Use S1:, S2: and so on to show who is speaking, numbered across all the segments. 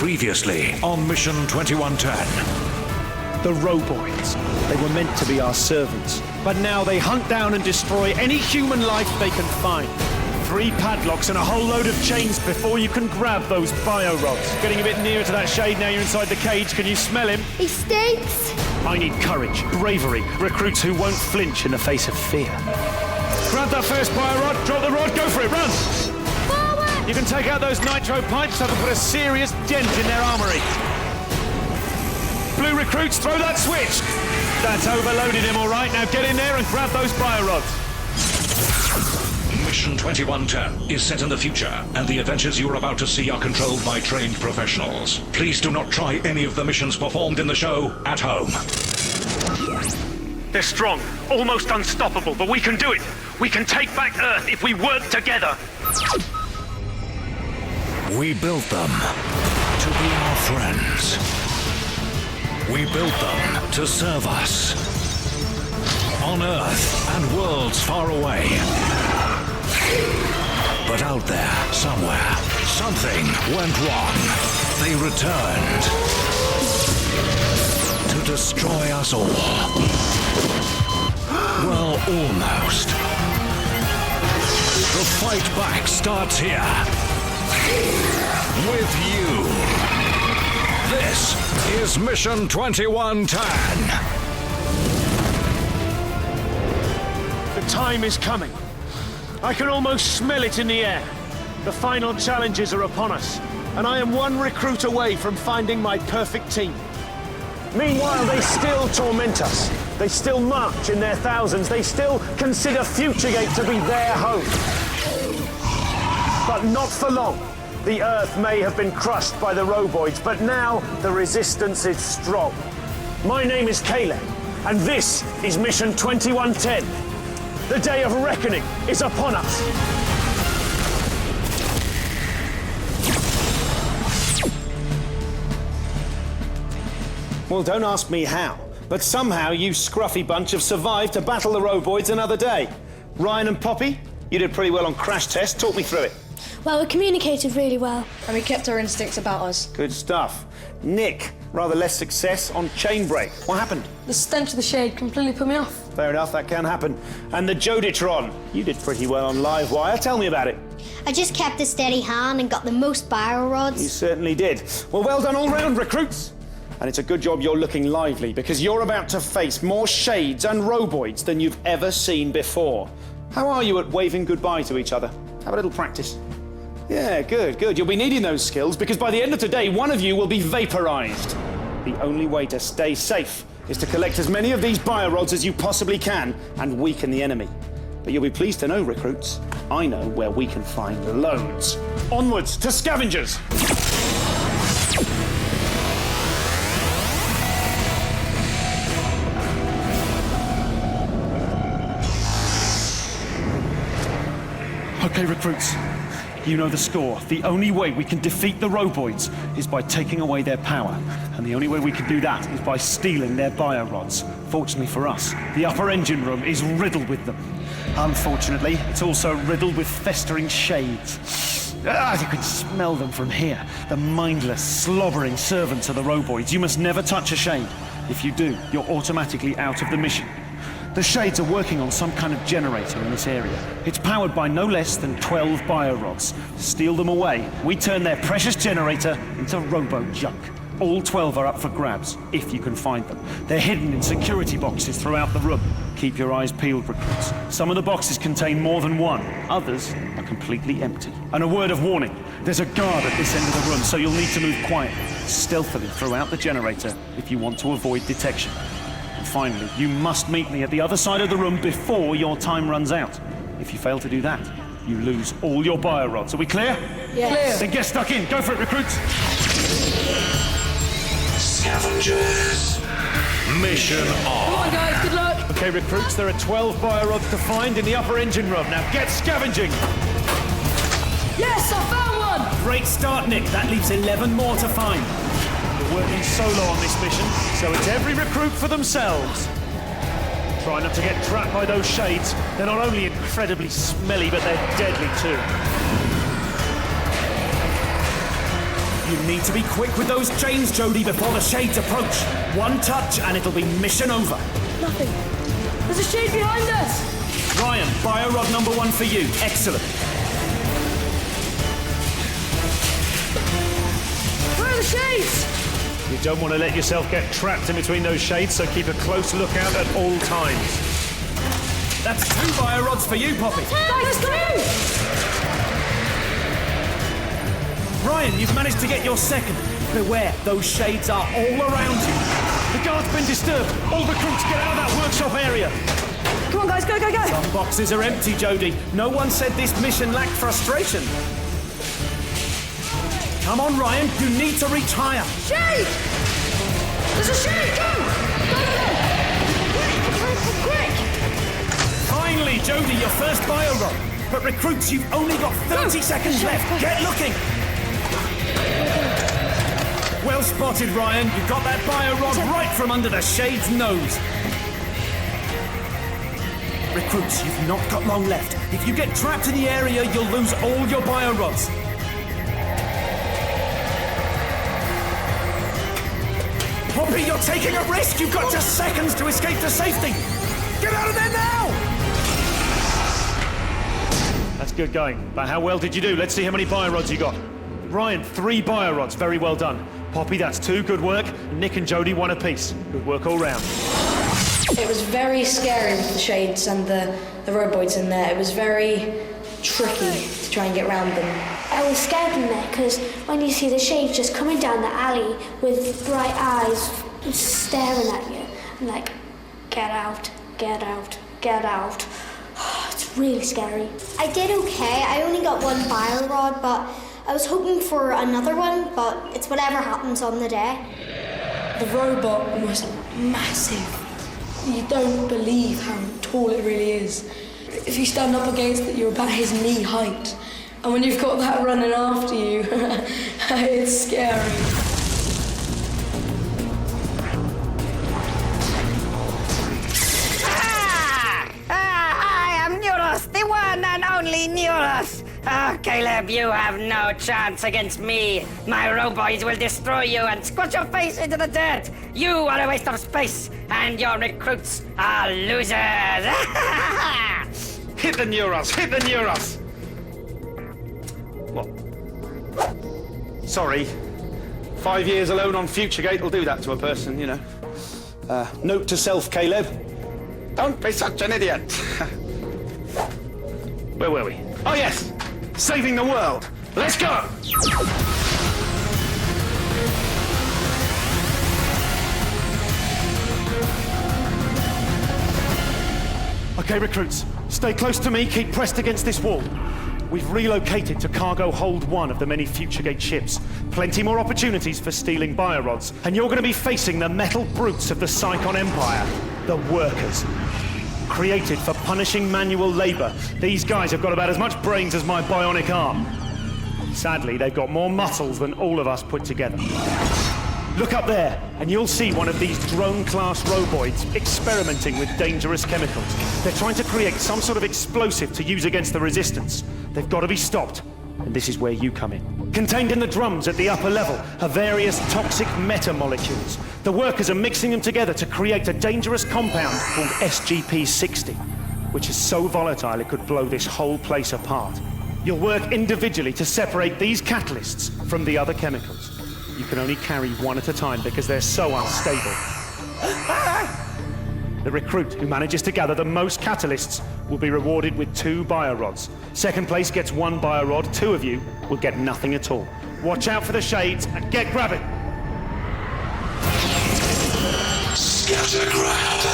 S1: Previously on Mission 2110.
S2: The Roboids. They were meant to be our servants, but now they hunt down and destroy any human life they can find. 3 padlocks and a whole load of chains before you can grab those bio-rods. Getting a bit nearer to that shade now you're inside the cage. Can you smell him?
S3: He stinks.
S2: I need courage, bravery, recruits who won't flinch in the face of fear. Grab that first bio-rod, drop the rod, go for it, run!
S3: Forward!
S2: You can take out those nitro pipes, that'll put a serious dent in their armory. Blue recruits, throw that switch! That's overloaded him, all right. Now get in there and grab those bio-rods.
S1: Mission 2110 is set in the future, and the adventures you are about to see are controlled by trained professionals. Please do not try any of the missions performed in the show at home.
S4: They're strong, almost unstoppable, but we can do it. We can take back Earth if we work together.
S1: We built them to be our friends. We built them to serve us. On Earth and worlds far away. But out there, somewhere, something went wrong. They returned to destroy us all. Well, almost. The fight back starts here. With you. This is Mission 2110.
S2: The time is coming. I can almost smell it in the air. The final challenges are upon us, and I am one recruit away from finding my perfect team. Meanwhile, they still torment us. They still march in their thousands. They still consider Futuregate to be their home. But not for long. The Earth may have been crushed by the Roboids, but now the resistance is strong. My name is Caleb, and this is Mission 2110. The day of reckoning is upon us. Well, don't ask me how, but somehow you scruffy bunch have survived to battle the Roboids another day. Ryan and Poppy, you did pretty well on crash test. Talk me through it.
S3: Well, we communicated really well.
S5: And we kept our instincts about us.
S2: Good stuff. Nick, rather less success on chain break. What happened?
S5: The stench of the shade completely put me off.
S2: Fair enough, that can happen. And the Joditron, you did pretty well on Livewire. Tell me about it.
S3: I just kept a steady hand and got the most bio rods.
S2: You certainly did. Well done all round, recruits. And it's a good job you're looking lively, because you're about to face more shades and Roboids than you've ever seen before. How are you at waving goodbye to each other? Have a little practice. Yeah, good. You'll be needing those skills, because by the end of today, one of you will be vaporized. The only way to stay safe is to collect as many of these bio-rods as you possibly can and weaken the enemy. But you'll be pleased to know, recruits, I know where we can find loads. Onwards to scavengers! Okay, recruits. You know the score. The only way we can defeat the Roboids is by taking away their power. And the only way we can do that is by stealing their bio-rods. Fortunately for us, the upper engine room is riddled with them. Unfortunately, it's also riddled with festering shades. You can smell them from here. The mindless, slobbering servants of the Roboids. You must never touch a shade. If you do, you're automatically out of the mission. The Shades are working on some kind of generator in this area. It's powered by no less than 12 bio-rods. Steal them away. We turn their precious generator into robo-junk. All 12 are up for grabs, if you can find them. They're hidden in security boxes throughout the room. Keep your eyes peeled, recruits. Some of the boxes contain more than one. Others are completely empty. And a word of warning, there's a guard at this end of the room, so you'll need to move quietly, stealthily throughout the generator if you want to avoid detection. Finally, you must meet me at the other side of the room before your time runs out. If you fail to do that, you lose all your bio-rods. Are we clear?
S5: Yes.
S2: Then get stuck in. Go for it, recruits.
S1: Scavengers. Mission on.
S5: Come on, guys, good luck.
S2: Okay, recruits, there are 12 bio-rods to find in the upper engine room. Now get scavenging.
S5: Yes, I found one.
S2: Great start, Nick. That leaves 11 more to find. We're working solo on this mission, so it's every recruit for themselves. Try not to get trapped by those shades. They're not only incredibly smelly, but they're deadly too. You need to be quick with those chains, Jodie, before the shades approach. One touch and it'll be mission over.
S5: Nothing. There's a shade behind us.
S2: Ryan, bio rod number 1 for you. Excellent.
S5: Where are the shades?
S6: You don't want to let yourself get trapped in between those shades, so keep a close lookout at all times.
S2: That's 2 bio rods for you, Poppy.
S5: Let's go!
S2: Ryan, you've managed to get your second. Beware, those shades are all around you. The guard's been disturbed. All recruits get out of that workshop area.
S5: Come on, guys, go, go, go!
S2: Some boxes are empty, Jodie. No one said this mission lacked frustration. Come on, Ryan, you need to reach higher.
S5: Shade! There's a shade! Go! Go, go! Quick!
S2: Finally, Jodie, your first bio rod. But recruits, you've only got 30 seconds left. Get looking. Well spotted, Ryan. You got that bio rod right from under the shade's nose. Recruits, you've not got long left. If you get trapped in the area, you'll lose all your bio rods. Poppy, you're taking a risk. You've got just seconds to escape to safety. Get out of there now!
S6: That's good going. But how well did you do? Let's see how many bio rods you got. Ryan, 3 bio rods. Very well done. Poppy, that's 2. Good work. Nick and Jodie, 1 apiece. Good work all round.
S7: It was very scary with the shades and the roboids in there. It was very tricky to try and get around them.
S8: I was scared in there because when you see the shades just coming down the alley with bright eyes staring at you, I'm like, get out, get out, get out. It's really scary.
S3: I did okay. I only got 1 bio rod, but I was hoping for another one, but it's whatever happens on the day.
S7: The robot was massive. You don't believe how tall it really is. If you stand up against it, you're about his knee height. And when you've got that running after you, it's scary.
S9: I am Neuros, the one and only Neuros. Oh, Caleb, you have no chance against me. My robots will destroy you and squash your face into the dirt. You are a waste of space, and your recruits are losers.
S4: Hit the Neuros! Hit the Neuros! What? Sorry. 5 years alone on Futuregate will do that to a person, you know. Note to self, Caleb. Don't be such an idiot. Where were we? Oh, yes! Saving the world! Let's go!
S2: Okay, recruits, stay close to me, keep pressed against this wall. We've relocated to cargo hold 1 of the many Futuregate ships. Plenty more opportunities for stealing biorods, and you're going to be facing the metal brutes of the Psychon Empire, the Workers. Created for punishing manual labor, these guys have got about as much brains as my bionic arm. Sadly, they've got more muscles than all of us put together. Look up there, and you'll see one of these drone-class roboids experimenting with dangerous chemicals. They're trying to create some sort of explosive to use against the Resistance. They've got to be stopped, and this is where you come in. Contained in the drums at the upper level are various toxic metamolecules. The Workers are mixing them together to create a dangerous compound called SGP-60, which is so volatile it could blow this whole place apart. You'll work individually to separate these catalysts from the other chemicals. You can only carry 1 at a time because they're so unstable. The recruit who manages to gather the most catalysts will be rewarded with 2 biorods. Second place gets 1 biorod. 2 of you will get nothing at all. Watch out for the shades and get grabbing.
S1: Scattergrab.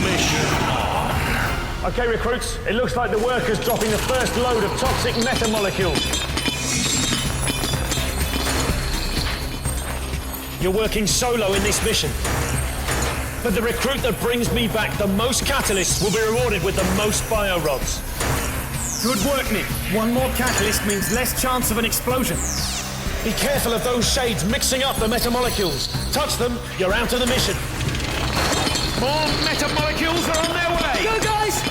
S1: Mission on.
S6: Okay, recruits, it looks like the Workers dropping the first load of toxic metamolecules.
S2: You're working solo in this mission. But the recruit that brings me back the most catalysts will be rewarded with the most biorods. Good work, Nick. 1 more catalyst means less chance of an explosion. Be careful of those shades mixing up the metamolecules. Touch them, you're out of the mission. More metamolecules are on their way!
S5: Go, guys!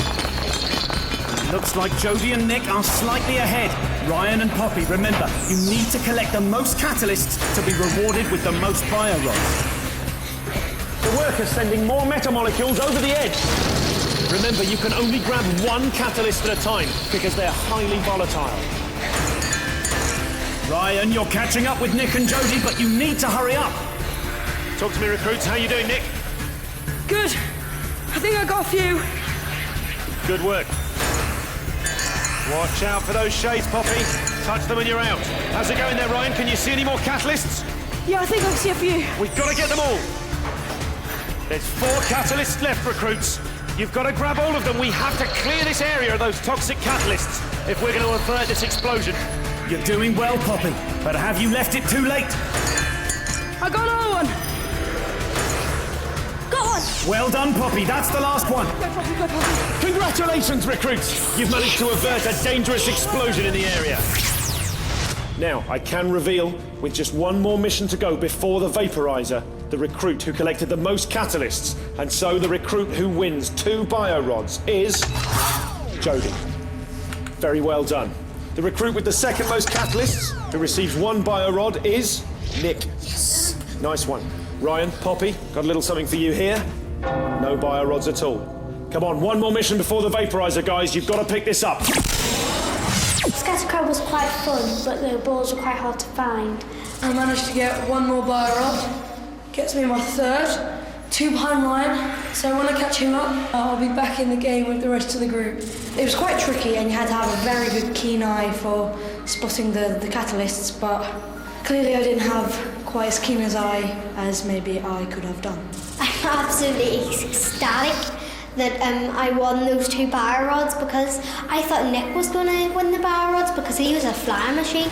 S2: Looks like Jody and Nick are slightly ahead. Ryan and Poppy, remember, you need to collect the most catalysts to be rewarded with the most biorods.
S6: The worker's sending more metamolecules over the edge. Remember, you can only grab one catalyst at a time because they're highly volatile.
S2: Ryan, you're catching up with Nick and Jody, but you need to hurry up.
S6: Talk to me, recruits. How you doing, Nick?
S5: Good. I think I got a few.
S6: Good work. Watch out for those shades, Poppy. Touch them and you're out. How's it going there, Ryan? Can you see any more catalysts?
S5: Yeah, I think I can see a few.
S6: We've got to get them all. There's 4 catalysts left, recruits. You've got to grab all of them. We have to clear this area of those toxic catalysts if we're going to avert this explosion.
S2: You're doing well, Poppy, but have you left it too late?
S5: I got another one. Got one.
S2: Well done, Poppy. That's the last one.
S5: Go, Poppy, go, Poppy.
S6: Congratulations, recruits. You've managed to avert a dangerous explosion in the area. Now, I can reveal, with just one more mission to go before the vaporizer, the recruit who collected the most catalysts, and so the recruit who wins 2 biorods is... Jody. Very well done. The recruit with the second most catalysts, who receives 1 biorod, is... Nick. Yes. Nice one. Ryan, Poppy, got a little something for you here. No biorods at all. Come on, one more mission before the vaporizer, guys. You've got to pick this up.
S8: Scattercrab was quite fun, but the balls were quite hard to find.
S7: I managed to get 1 more biorod. Gets me my 3rd. 2 behind Ryan. So when I catch him up, I'll be back in the game with the rest of the group. It was quite tricky and you had to have a very good keen eye for spotting the catalysts, but clearly I didn't have quite as keen an eye as maybe I could have done.
S3: I'm absolutely ecstatic that I won those 2 biorods because I thought Nick was going to win the biorods because he was a flying machine.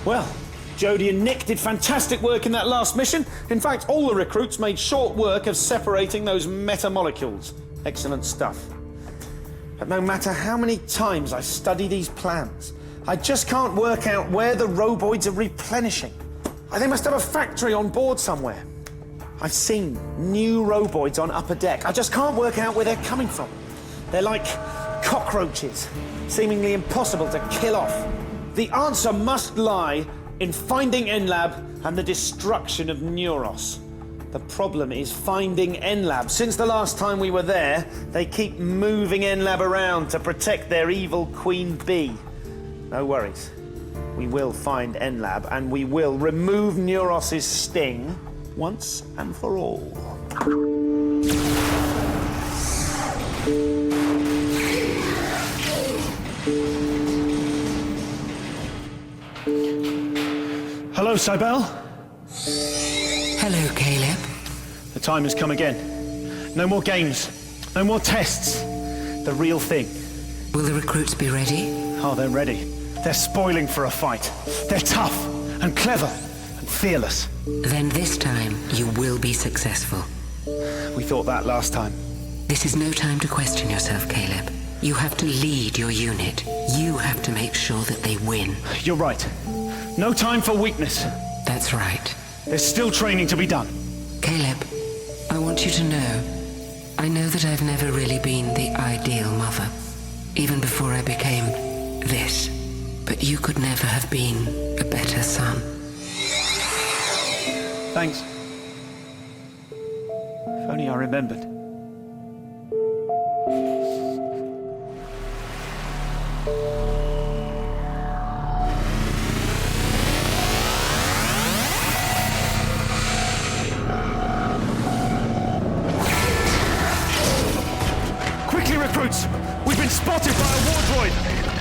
S6: Well, Jody and Nick did fantastic work in that last mission. In fact, all the recruits made short work of separating those metamolecules. Excellent stuff. But no matter how many times I study these plans, I just can't work out where the roboids are replenishing. They must have a factory on board somewhere. I've seen new roboids on Upper Deck. I just can't work out where they're coming from. They're like cockroaches, seemingly impossible to kill off. The answer must lie in finding NLab and the destruction of Neuros. The problem is finding NLab. Since the last time we were there, they keep moving NLab around to protect their evil Queen Bee. No worries. We will find NLab and we will remove Neuros' sting once and for all.
S2: Hello, Cybele.
S10: Hello, Caleb.
S2: The time has come again. No more games. No more tests. The real thing.
S10: Will the recruits be ready?
S2: Oh, they're ready. They're spoiling for a fight. They're tough and clever and fearless.
S10: Then this time, you will be successful.
S2: We thought that last time.
S10: This is no time to question yourself, Caleb. You have to lead your unit. You have to make sure that they win.
S2: You're right. No time for weakness.
S10: That's right.
S2: There's still training to be done.
S10: Caleb, I want you to know, I know that I've never really been the ideal mother, even before I became this. But you could never have been a better son.
S2: Thanks. If only I remembered.
S6: Recruits, we've been spotted by a war droid.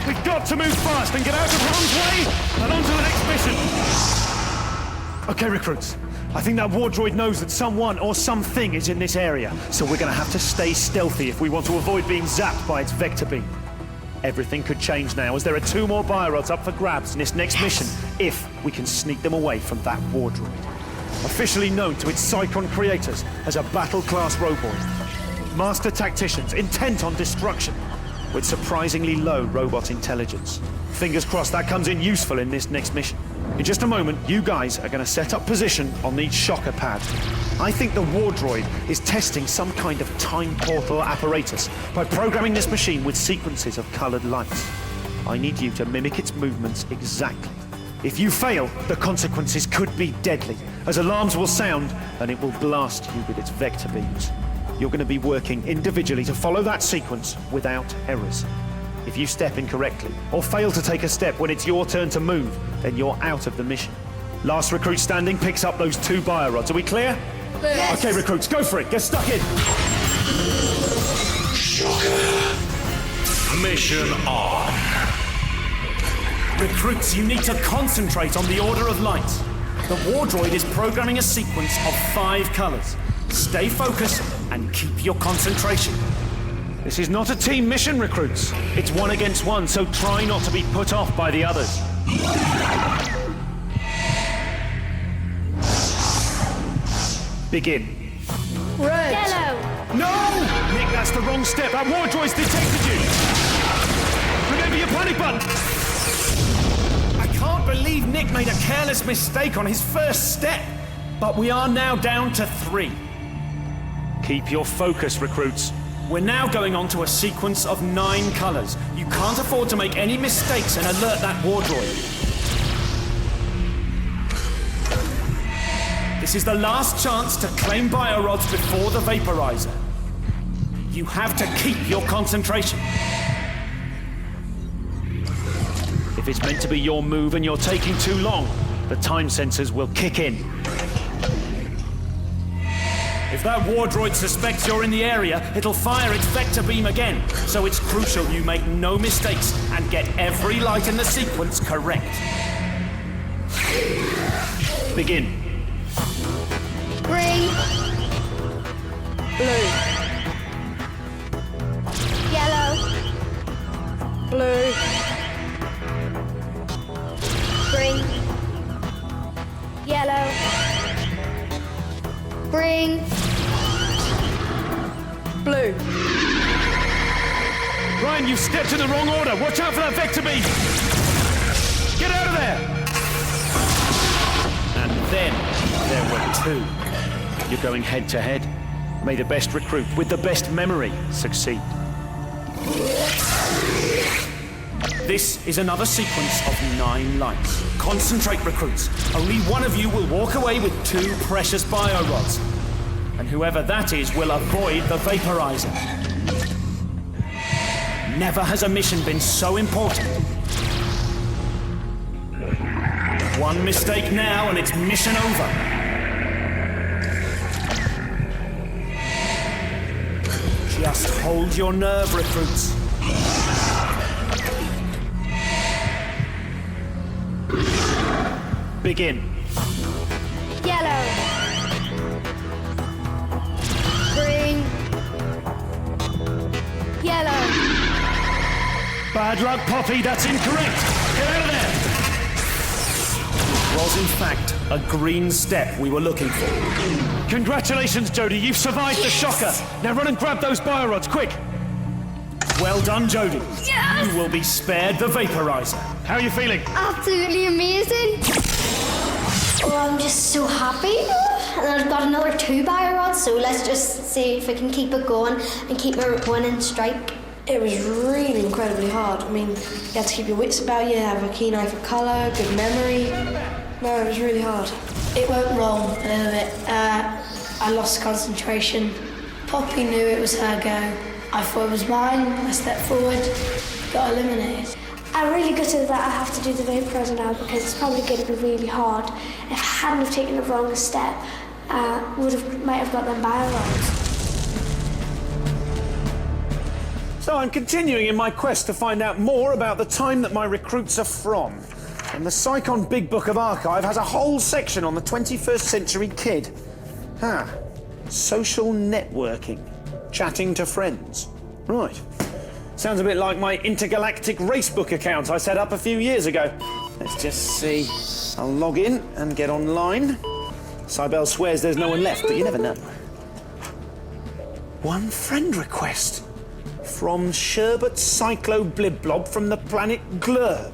S6: We've got to move fast and get out of harm's way and on to the next mission.
S2: Okay, recruits. I think that war droid knows that someone or something is in this area, so we're going to have to stay stealthy if we want to avoid being zapped by its vector beam. Everything could change now, as there are 2 more biorods up for grabs in this next mission, if we can sneak them away from that war droid. Officially known to its Psychon creators as a battle-class roboid. Master tacticians intent on destruction, with surprisingly low robot intelligence. Fingers crossed that comes in useful in this next mission. In just a moment, you guys are going to set up position on these shocker pads. I think the war droid is testing some kind of time portal apparatus by programming this machine with sequences of coloured lights. I need you to mimic its movements exactly. If you fail, the consequences could be deadly, as alarms will sound and it will blast you with its vector beams. You're going to be working individually to follow that sequence without errors. If you step incorrectly or fail to take a step when it's your turn to move, then you're out of the mission. Last recruit standing picks up those 2 biorods. Are we clear?
S5: Yes.
S2: Okay, recruits, go for it. Get stuck in.
S1: Mission on.
S2: Recruits, you need to concentrate on the order of light. The war droid is programming a sequence of 5 colours. Stay focused and keep your concentration. This is not a team mission, recruits. It's 1 against 1, so try not to be put off by the others. Begin.
S5: Red.
S3: Yellow.
S2: No! Nick, that's the wrong step. That war droid's detected you. Remember your panic button. I can't believe Nick made a careless mistake on his first step. But we are now down to 3. Keep your focus, recruits. We're now going on to a sequence of 9 colours. You can't afford to make any mistakes and alert that war droid. This is the last chance to claim biorods before the vaporizer. You have to keep your concentration. If it's meant to be your move and you're taking too long, the time sensors will kick in. If that war droid suspects you're in the area, it'll fire its vector beam again. So it's crucial you make no mistakes and get every light in the sequence correct. Begin.
S3: Green.
S5: Blue.
S3: Yellow.
S5: Blue.
S3: Green. Yellow. Green.
S5: Blue.
S2: Ryan, you've stepped in the wrong order. Watch out for that vector beam. Get out of there. And then there were 2. You're going head to head. May the best recruit with the best memory succeed. This is another sequence of 9 lights. Concentrate, recruits. Only one of you will walk away with 2 precious biorods. And whoever that is will avoid the vaporizer. Never has a mission been so important. One mistake now and it's mission over. Just hold your nerve, recruits. Begin.
S3: Yellow. Green. Yellow.
S2: Bad luck, Poppy, that's incorrect. Get out of there. It was, in fact, a green step we were looking for. Congratulations, Jodie, you've survived the shocker. Now run and grab those biorods, quick. Well done, Jodie.
S3: Yes!
S2: You will be spared the vaporizer. How are you feeling?
S3: Absolutely amazing. Oh, I'm just so happy. And I've got another 2 biorods, so let's just see if we can keep it going and keep my winning strike.
S7: It was really incredibly hard. I mean, you have to keep your wits about you, have a keen eye for colour, good memory. No, it was really hard. It went wrong a little bit. I lost concentration. Poppy knew it was her go. I thought it was mine. I stepped forward, got eliminated.
S8: I'm really gutted that I have to do the vaporizer now because it's probably going to be really hard. If I hadn't have taken the wrong step, might have got them biorods.
S2: So I'm continuing in my quest to find out more about the time that my recruits are from. And the Psychon Big Book of Archive has a whole section on the 21st century kid. Social networking. Chatting to friends. Right. Sounds a bit like my intergalactic racebook account I set up a few years ago. Let's just see. I'll log in and get online. Cybele swears there's no one left, but you never know. One friend request. From Sherbet Cyclo Blibblob from the planet Glurb.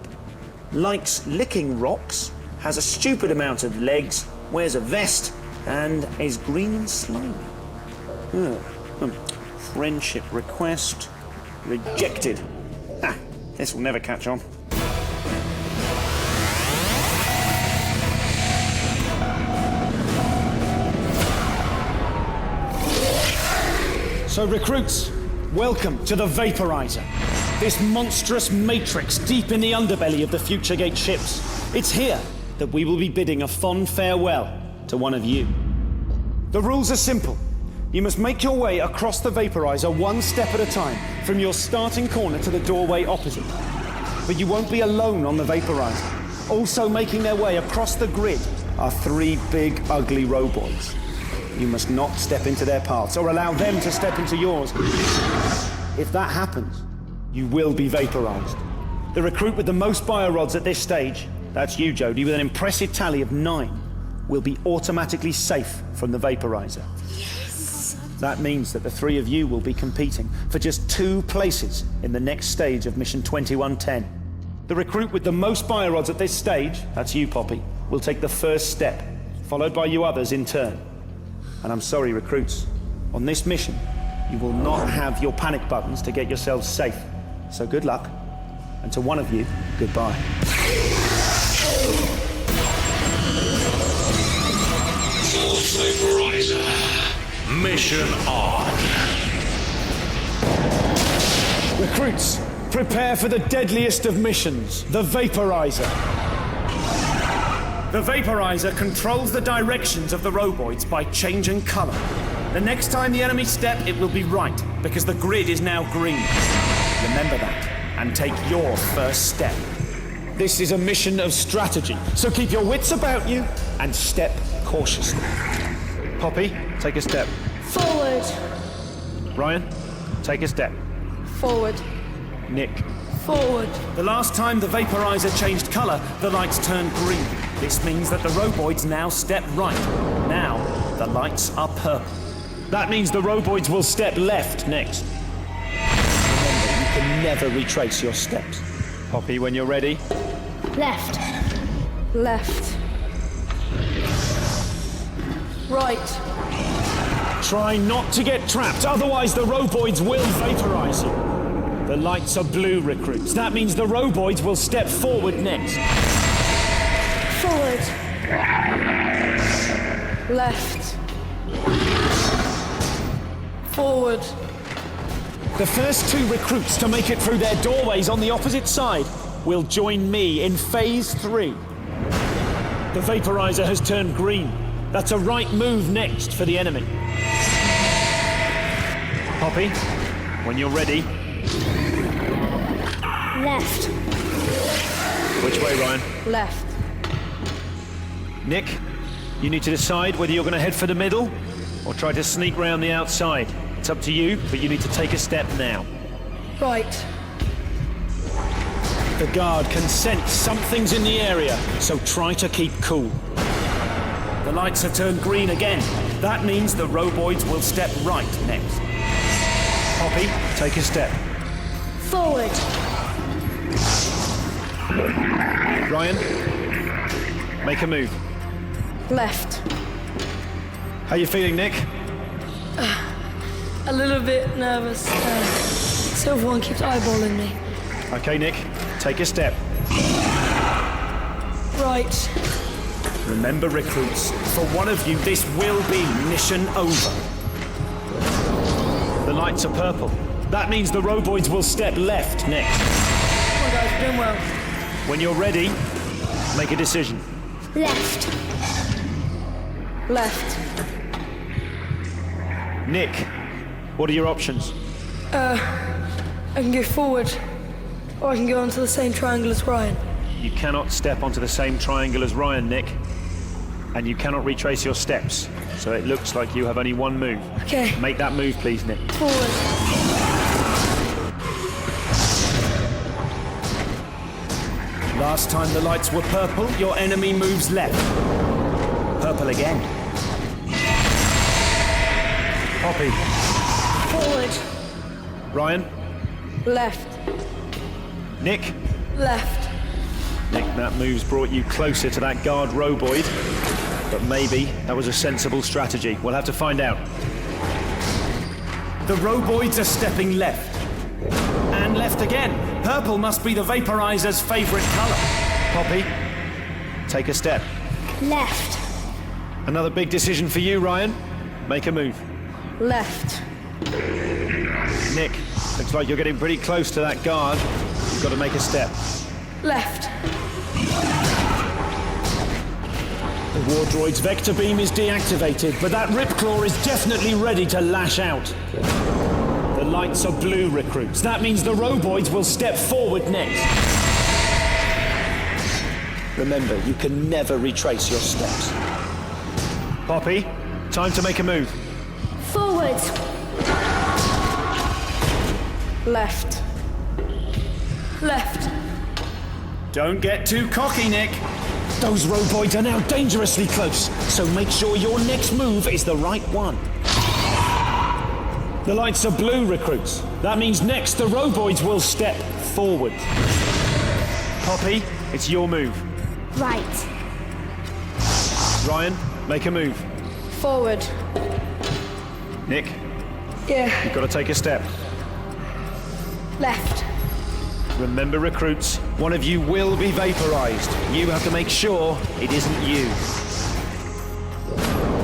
S2: Likes licking rocks
S6: has a stupid amount of legs, wears a vest, and is green and slimy. Friendship request rejected. This will never catch on. So, recruits, welcome to the Vaporizer. This monstrous matrix deep in the underbelly of the Future Gate ships. It's here that we will be bidding a fond farewell to one of you. The rules are simple. You must make your way across the Vaporizer one step at a time, from your starting corner to the doorway opposite. But you won't be alone on the Vaporizer. Also making their way across the grid are 3 big, ugly robots. You must not step into their paths or allow them to step into yours. If that happens, you will be vaporized. The recruit with the most biorods at this stage, that's you, Jodie, with an impressive tally of 9, will be automatically safe from the Vaporizer. Yes! That means that the 3 of you will be competing for just 2 places in the next stage of Mission 2110. The recruit with the most biorods at this stage, that's you, Poppy, will take the first step, followed by you others in turn. And I'm sorry, recruits, on this mission, you will not have your panic buttons to get yourselves safe. So good luck, and to one of you, goodbye.
S1: Vaporizer. Mission on.
S6: Recruits, prepare for the deadliest of missions, the Vaporizer. The Vaporizer controls the directions of the roboids by changing color. The next time the enemy step, it will be right, because the grid is now green. Remember that, and take your first step. This is a mission of strategy, so keep your wits about you and step cautiously. Poppy, take a step.
S5: Forward.
S6: Ryan, take a step.
S5: Forward.
S6: Nick.
S5: Forward.
S6: The last time the Vaporizer changed color, the lights turned green. This means that the roboids now step right. Now, the lights are purple. That means the roboids will step left next. Remember, you can never retrace your steps. Poppy, when you're ready.
S3: Left.
S5: Left. Right.
S6: Try not to get trapped, otherwise the roboids will vaporize you. The lights are blue, recruits. That means the roboids will step forward next.
S5: Forward. Left. Forward.
S6: The first 2 recruits to make it through their doorways on the opposite side will join me in Phase 3. The Vaporizer has turned green. That's a right move next for the enemy. Poppy, when you're ready.
S3: Left.
S6: Which way, Ryan?
S5: Left.
S6: Nick, you need to decide whether you're going to head for the middle or try to sneak round the outside. It's up to you, but you need to take a step now.
S5: Right.
S6: The guard can sense something's in the area, so try to keep cool. The lights have turned green again. That means the roboids will step right next. Poppy, take a step.
S3: Forward.
S6: Ryan, make a move.
S5: Left.
S6: How you feeling, Nick?
S7: A little bit nervous. Silver One keeps eyeballing me.
S6: Okay, Nick, take a step.
S7: Right.
S6: Remember, recruits, for one of you, this will be mission over. The lights are purple. That means the roboids will step left next.
S7: Come on, guys, we're doing well.
S6: When you're ready, make a decision.
S3: Left.
S5: Left.
S6: Nick, what are your options?
S7: I can go forward, or I can go onto the same triangle as Ryan.
S6: You cannot step onto the same triangle as Ryan, Nick. And you cannot retrace your steps. So it looks like you have only one move.
S7: Okay.
S6: Make that move, please, Nick.
S7: Forward.
S6: Last time the lights were purple, your enemy moves left. Purple again. Poppy.
S5: Forward.
S6: Ryan.
S5: Left.
S6: Nick.
S7: Left.
S2: Nick, that move's brought you closer to that guard roboid, but maybe that was a sensible strategy. We'll have to find out. The roboids are stepping left. And left again. Purple must be the Vaporizer's favorite color. Poppy, take a step.
S3: Left.
S2: Another big decision for you, Ryan. Make a move.
S5: Left.
S2: Nick, looks like you're getting pretty close to that guard. You've got to make a step.
S5: Left.
S2: The War Droid's Vector Beam is deactivated, but that Ripclaw is definitely ready to lash out. The lights are blue, recruits. That means the roboids will step forward next. Remember, you can never retrace your steps. Poppy, time to make a move.
S3: Forward.
S5: Left. Left.
S2: Don't get too cocky, Nick. Those roboids are now dangerously close, so make sure your next move is the right one. The lights are blue, recruits. That means next the roboids will step forward. Poppy, it's your move.
S3: Right.
S2: Ryan, make a move.
S5: Forward.
S2: Nick,
S5: Yeah.
S2: you've got to take a step.
S5: Left.
S2: Remember, recruits, one of you will be vaporized. You have to make sure it isn't you.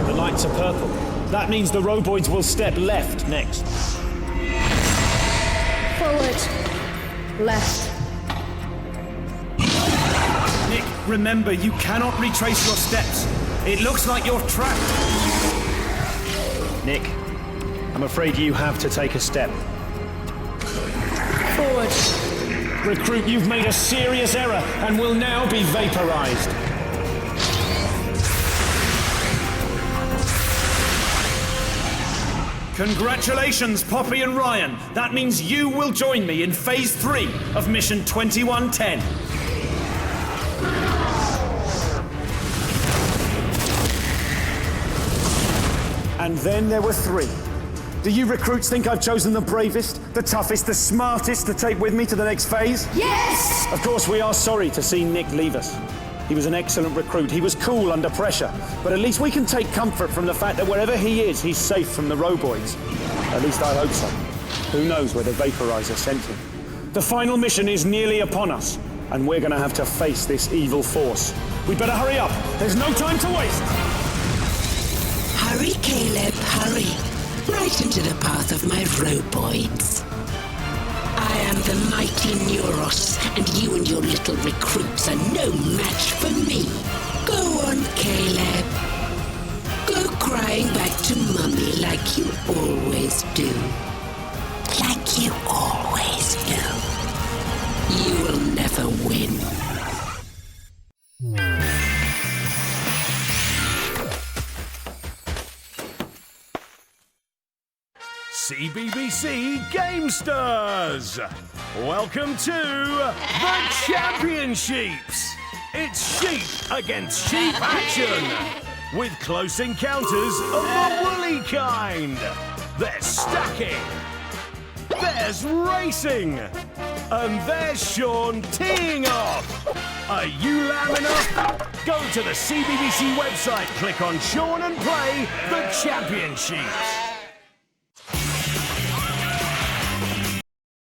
S2: The lights are purple. That means the roboids will step left next.
S3: Forward.
S5: Left.
S2: Nick, remember, you cannot retrace your steps. It looks like you're trapped. Nick, I'm afraid you have to take a step.
S5: Forward.
S2: Recruit, you've made a serious error and will now be vaporized. Congratulations, Poppy and Ryan. That means you will join me in Phase 3 of Mission 2110. And then there were 3. Do you recruits think I've chosen the bravest, the toughest, the smartest to take with me to the next phase?
S3: Yes!
S2: Of course, we are sorry to see Nick leave us. He was an excellent recruit. He was cool under pressure. But at least we can take comfort from the fact that wherever he is, he's safe from the roboids. At least I hope so. Who knows where the Vaporizer sent him? The final mission is nearly upon us, and we're going to have to face this evil force. We better hurry up. There's no time to waste.
S10: Hurry, Caleb, hurry. Right into the path of my roboids. I am the mighty Neuros, and you and your little recruits are no match for me. Go on, Caleb. Go crying back to Mummy like you always do. Like you always do. You will never win.
S1: CBBC Gamesters! Welcome to the Championships! It's sheep against sheep action! With close encounters of the woolly kind! There's stacking! There's racing! And there's Sean teeing off! Are you lamb enough? Go to the CBBC website, click on Sean and play the Championships!